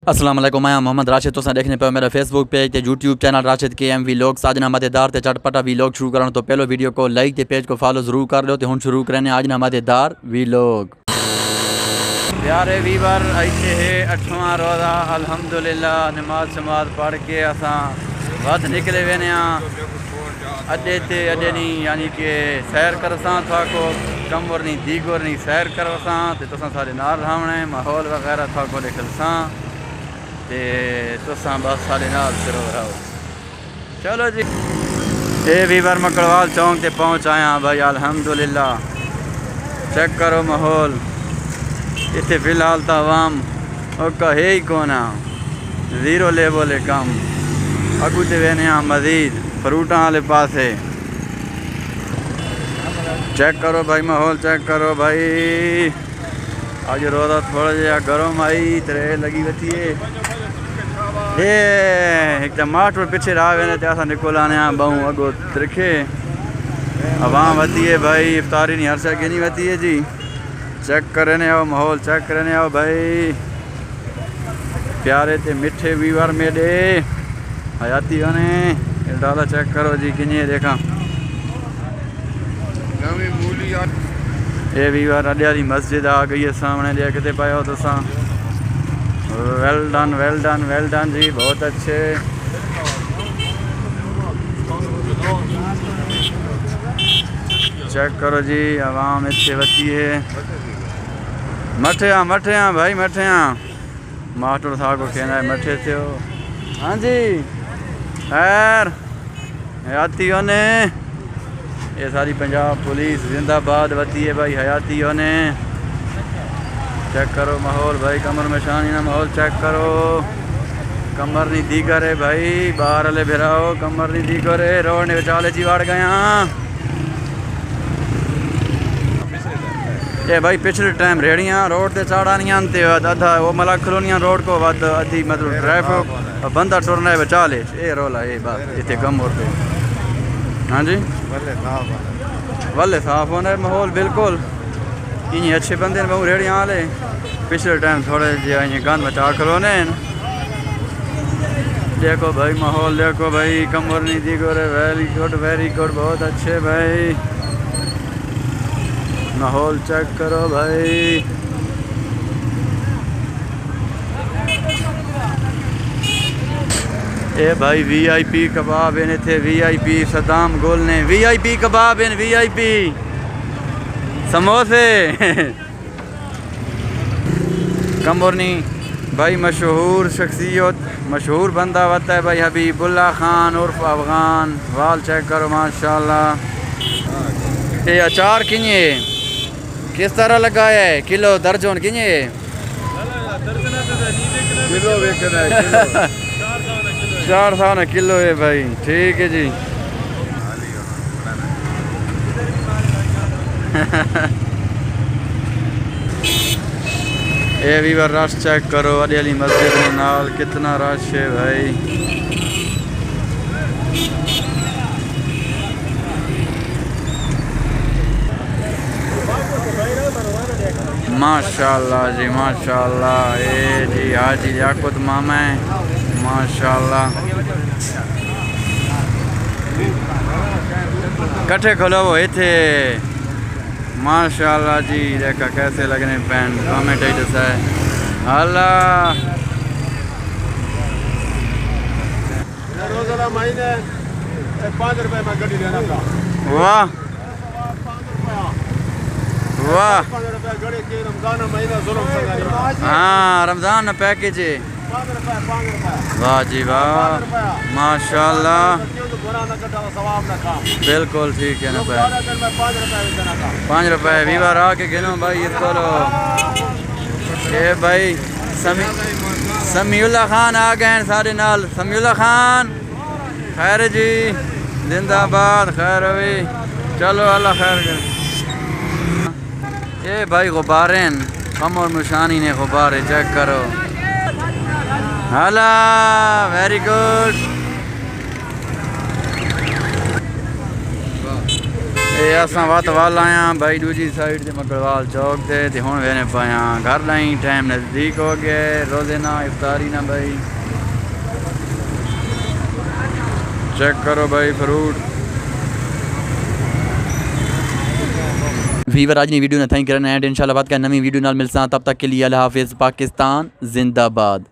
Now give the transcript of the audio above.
अस्सलाम वालेकुम, मैं मोहम्मद राशिद। तुसां देखने पे मेरा फेसबुक पेज ते यूट्यूब चैनल राशिद के एम वीलॉग्स। आज ना मज़ेदार ते चटपटा वीलॉग शुरू करना तो पहले वीडियो को लाइक ते पेज को फॉलो जरूर कर लो। तो हुण शुरू करने आज ना मज़ेदार वीलॉग। प्यारे वीवर ऐसे है 8वां रोज़ा अल्हम्दुलिल्लाह। नमाज शमाज पढ़ के असां वध निकले वेने अड्डे ते अड्डे नहीं यानी कि सैर करसां था को कमर नहीं दीगर नहीं सैर करसां ते तुसां सारे नाल रहना है। माहौल वगैरह था को दिखलसां ते तुसां बस सारे नाल करो रहो। चलो जी ए वीवर मकड़वाल चौक ते पहुँच आया भाई अल्हम्दुलिल्लाह। चेक करो माहौल इतने फिलहाल तो आवाम ओका है ही कोना जीरो लेवल है कम अगू ते वेने मजीद फ्रूटा वाले पास है। चेक करो भाई माहौल चेक करो भाई। आज रोज़ा थोड़ा जहा गर्म आई त्रे लगी वती है। ये एक टमाटर पीछे रहा वेने ते असां निकोल आने बहु अगो त्रिखे आवाम वती है भाई। इफ्तारी नहीं हर शइ नहीं वती है जी। चेक करने आओ माहौल चेक करने आओ भाई। प्यारे ते मिठे वीवर मेडे हयाती ने डाला चेक करो जी किन्ने देखा ये वीवर अड्यारी मस्जिद आ गई है सामने देखते पाओ तुसा। वेल डन जी बहुत अच्छे। चेक करो जी आवाम इतने बची है। मठे भाई मठे मास्टर साहब को कहना है मठे थे हो। हाँ जी खैर हयातियों ने ये सारी पंजाब पुलिस जिंदाबाद वती है भाई हयातियों ने। चेक करो माहौल भाई कमर में शानी ना माहौल चेक करो। कमर नहीं दीगर है भाई बाहर वाले भिराओ कमर नहीं दीगर है। रोड ने विचाले जी वाड़ गया ये भाई पिछले टाइम रेड़ियाँ रोड से चाड़ा नहीं आनते अधा वो मला कलोनियाँ रोड को वध अधी मतलब ट्रैफिक बंदा टुरना है बचा ले ये रोला ये बात इतने कम होते। हाँ जी वाले साफ होना है माहौल बिल्कुल इन्हीं अच्छे बंदे बहु रेड़ियाँ वाले। पिछले टाइम थोड़े जे गंद मचा कलोने देखो भाई माहौल देखो भाई कमर नहीं दी गोरे वेरी गुड बहुत अच्छे भाई। माहौल चेक करो भाई। ए भाई वीआईपी कबाब इन थे वीआईपी सदाम गोल ने वीआईपी कबाब इन वीआईपी समोसे कमरनी भाई मशहूर शख्सियत मशहूर बंदा होता है भाई हबीबुल्लाह खान उर्फ अफगान। वाल चेक करो माशाल्लाह। ये अचार किन्हे किस तरह लगाया है किलो दर्जन किन्हे किलो 400 ना किलो है भाई ठीक है जी। ये वीवर रश चेक करो अडेली मस्जिद में नाल कितना रश है भाई। माशाल्लाह जी माशाल्लाह ये जी हाजी याकुत मामा है माशाल्लाह। कट्ठे खोलो वो थे माशाल्लाह जी देखा कैसे लगने पैन कमेंटेटर्स है अल्लाह। वाह वाह हाँ रमज़ान ना पैकेज है वाह जी वाह माशाल्लाह बिल्कुल ठीक है ना भाई 5 रुपए वीवर आके गिनो भाई इसको लो। ये भाई समीउल्लाह खान आ गए सारे नाल। समीउल्लाह खान खैर जी जिंदाबाद खैर अभी चलो अल्लाह खैर कर। ये भाई गुब्बारे कमर मुशानी ने गुब्बारे चेक करो हाला वेरी गुड। ਇਹ ਅਸਾਂ ਵਤ ਵੱਲ ਆਇਆ ਭਾਈ ਦੂਜੀ ਸਾਈਡ ਤੇ ਮਕੜਵਾਲ ਚੌਕ ਤੇ ਹੁਣ ਵੇਨੇ ਪਾਇਆ घर लाई टाइम नज़दीक हो गया रोज़े ना इफ्तारी ना भाई चेक करो भाई फ्रूट वीवर आज वीडियो ने थैंक करना एंड इंशाल्लाह बात का नवी वीडियो नाल मिलसा तब तक के लिए अल्लाह हाफिज़ पाकिस्तान जिंदाबाद।